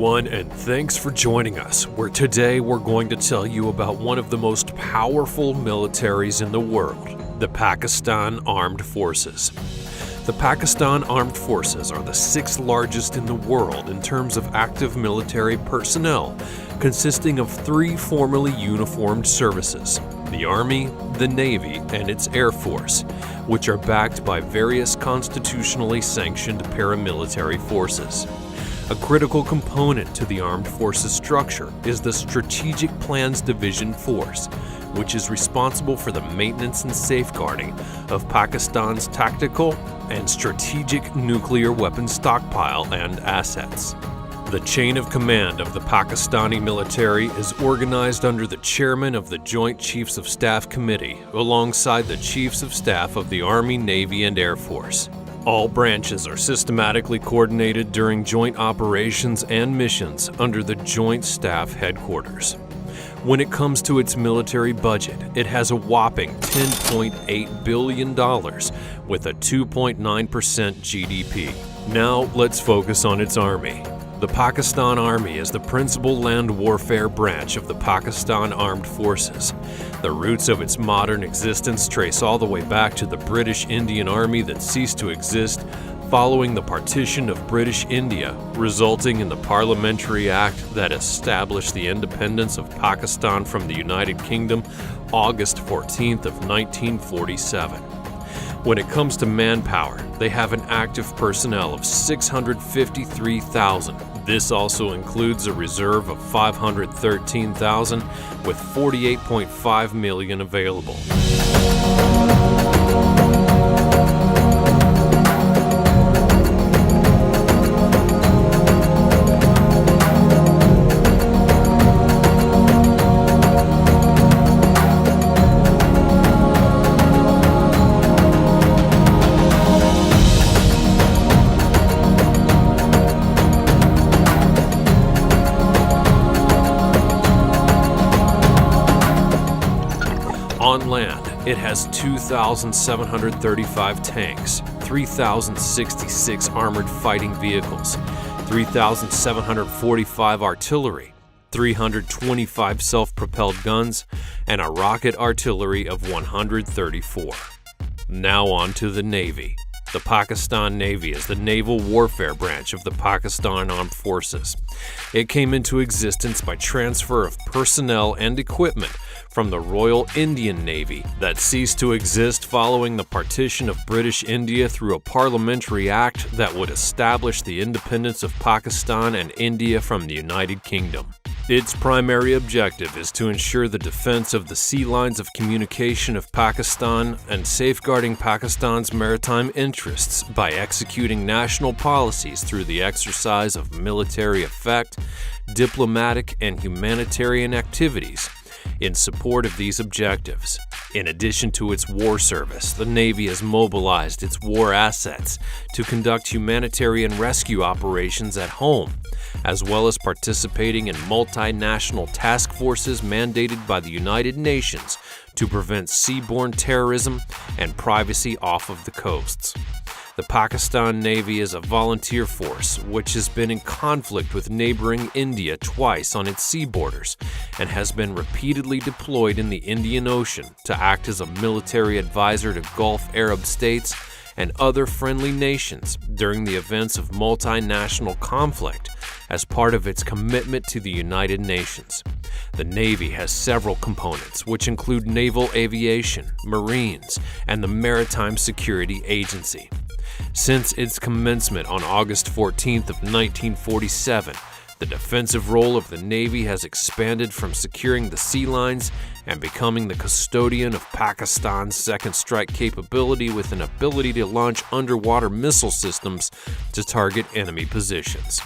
everyone, and thanks for joining us, where today we're going to tell you about one of the most powerful militaries in the world, the Pakistan Armed Forces. The Pakistan Armed Forces are the sixth largest in the world in terms of active military personnel, consisting of three formally uniformed services: the Army, the Navy, and its Air Force, which are backed by various constitutionally sanctioned paramilitary forces. A critical component to the armed forces structure is the Strategic Plans Division Force, which is responsible for the maintenance and safeguarding of Pakistan's tactical and strategic nuclear weapon stockpile and assets. The chain of command of the Pakistani military is organized under the chairman of the Joint Chiefs of Staff Committee, alongside the Chiefs of Staff of the Army, Navy, and Air Force. All branches are systematically coordinated during joint operations and missions under the Joint Staff Headquarters. When it comes to its military budget, it has a whopping $10.8 billion with a 2.9% GDP. Now let's focus on its army. The Pakistan Army is the principal land warfare branch of the Pakistan Armed Forces. The roots of its modern existence trace all the way back to the British Indian Army that ceased to exist following the partition of British India, resulting in the Parliamentary Act that established the independence of Pakistan from the United Kingdom August 14th of 1947. When it comes to manpower, they have an active personnel of 653,000. This also includes a reserve of 513,000 with 48.5 million available. On land, it has 2,735 tanks, 3,066 armored fighting vehicles, 3,745 artillery, 325 self-propelled guns, and a rocket artillery of 134. Now on to the Navy. The Pakistan Navy is the naval warfare branch of the Pakistan Armed Forces. It came into existence by transfer of personnel and equipment from the Royal Indian Navy that ceased to exist following the partition of British India through a parliamentary act that would establish the independence of Pakistan and India from the United Kingdom. Its primary objective is to ensure the defense of the sea lines of communication of Pakistan and safeguarding Pakistan's maritime interests by executing national policies through the exercise of military effect, diplomatic and humanitarian activities in support of these objectives. In addition to its war service, the Navy has mobilized its war assets to conduct humanitarian rescue operations at home, as well as participating in multinational task forces mandated by the United Nations to prevent seaborne terrorism and piracy off of the coasts. The Pakistan Navy is a volunteer force which has been in conflict with neighboring India twice on its sea borders and has been repeatedly deployed in the Indian Ocean to act as a military advisor to Gulf Arab states and other friendly nations during the events of multinational conflict as part of its commitment to the United Nations. The Navy has several components, which include naval aviation, Marines, and the Maritime Security Agency. Since its commencement on August 14th of 1947, the defensive role of the Navy has expanded from securing the sea lines and becoming the custodian of Pakistan's second strike capability with an ability to launch underwater missile systems to target enemy positions.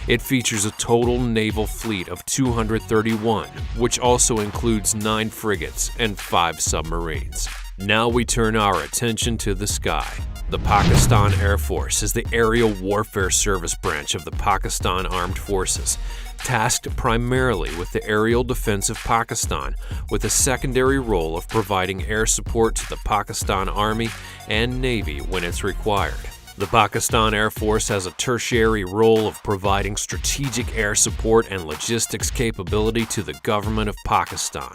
It features a total naval fleet of 231, which also includes 9 frigates and 5 submarines. Now we turn our attention to the sky. The Pakistan Air Force is the aerial warfare service branch of the Pakistan Armed Forces, tasked primarily with the aerial defense of Pakistan, with a secondary role of providing air support to the Pakistan Army and Navy when it's required. The Pakistan Air Force has a tertiary role of providing strategic air support and logistics capability to the government of Pakistan.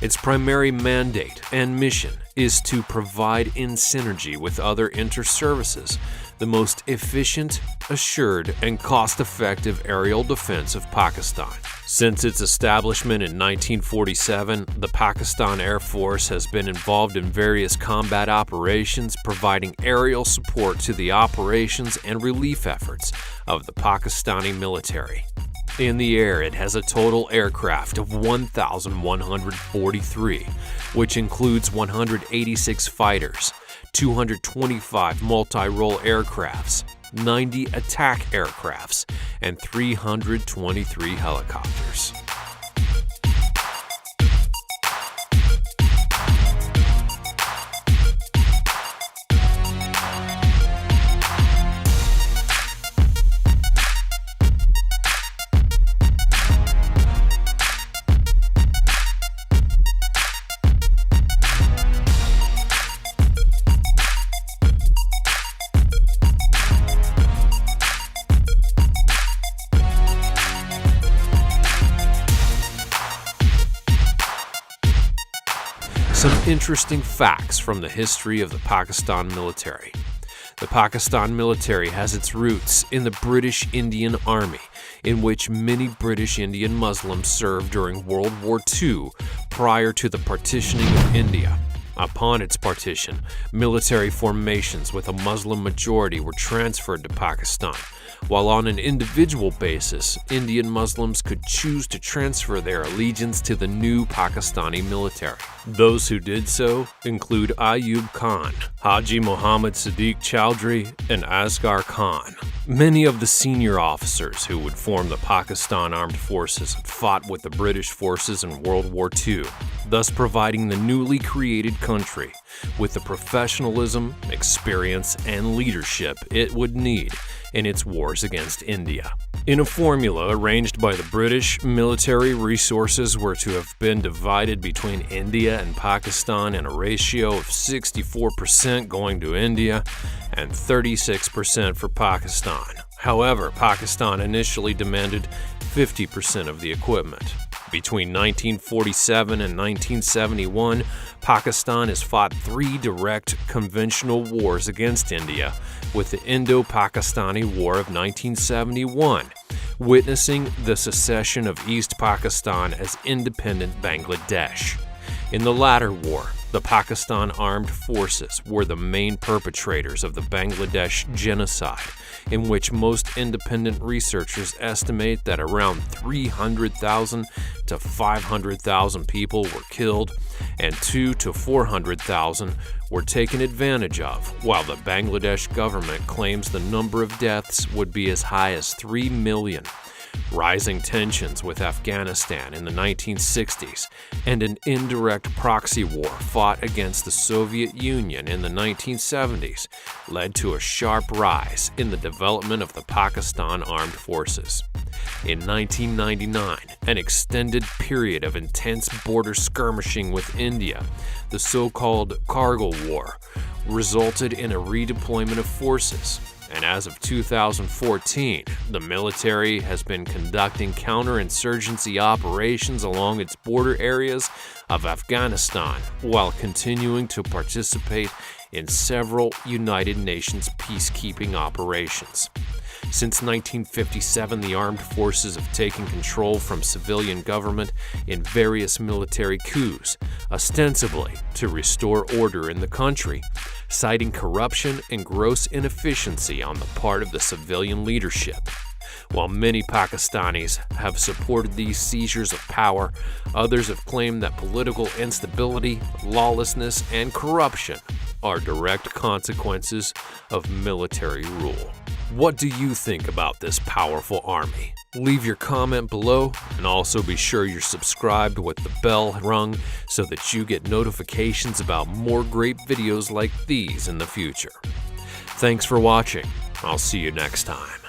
Its primary mandate and mission is to provide in synergy with other inter-services the most efficient, assured, and cost-effective aerial defense of Pakistan. Since its establishment in 1947, the Pakistan Air Force has been involved in various combat operations, providing aerial support to the operations and relief efforts of the Pakistani military. In the air, it has a total aircraft of 1,143, which includes 186 fighters, 225 multi-role aircrafts, 90 attack aircrafts, and 323 helicopters. Some interesting facts from the history of the Pakistan military. The Pakistan military has its roots in the British Indian Army, in which many British Indian Muslims served during World War II prior to the partitioning of India. Upon its partition, military formations with a Muslim majority were transferred to Pakistan, while on an individual basis, Indian Muslims could choose to transfer their allegiance to the new Pakistani military. Those who did so include Ayub Khan, Haji Muhammad Sadiq Chowdhury, and Asghar Khan. Many of the senior officers who would form the Pakistan Armed Forces had fought with the British forces in World War II, thus providing the newly created country with the professionalism, experience, and leadership it would need in its wars against India. In a formula arranged by the British, military resources were to have been divided between India and Pakistan in a ratio of 64% going to India and 36% for Pakistan. However, Pakistan initially demanded 50% of the equipment. Between 1947 and 1971, Pakistan has fought 3 direct conventional wars against India, with the Indo-Pakistani War of 1971, witnessing the secession of East Pakistan as independent Bangladesh. In the latter war, the Pakistan Armed Forces were the main perpetrators of the Bangladesh genocide, in which most independent researchers estimate that around 300,000 to 500,000 people were killed and 200,000 to 400,000 were taken advantage of, while the Bangladesh government claims the number of deaths would be as high as 3 million. Rising tensions with Afghanistan in the 1960s and an indirect proxy war fought against the Soviet Union in the 1970s led to a sharp rise in the development of the Pakistan Armed Forces. In 1999, an extended period of intense border skirmishing with India, the so-called Kargil War, resulted in a redeployment of forces. And as of 2014, the military has been conducting counterinsurgency operations along its border areas of Afghanistan while continuing to participate in several United Nations peacekeeping operations. Since 1957, the armed forces have taken control from civilian government in various military coups, ostensibly to restore order in the country, citing corruption and gross inefficiency on the part of the civilian leadership. While many Pakistanis have supported these seizures of power, others have claimed that political instability, lawlessness, and corruption are direct consequences of military rule. What do you think about this powerful army? Leave your comment below, and also be sure you're subscribed with the bell rung so that you get notifications about more great videos like these in the future. Thanks for watching. I'll see you next time.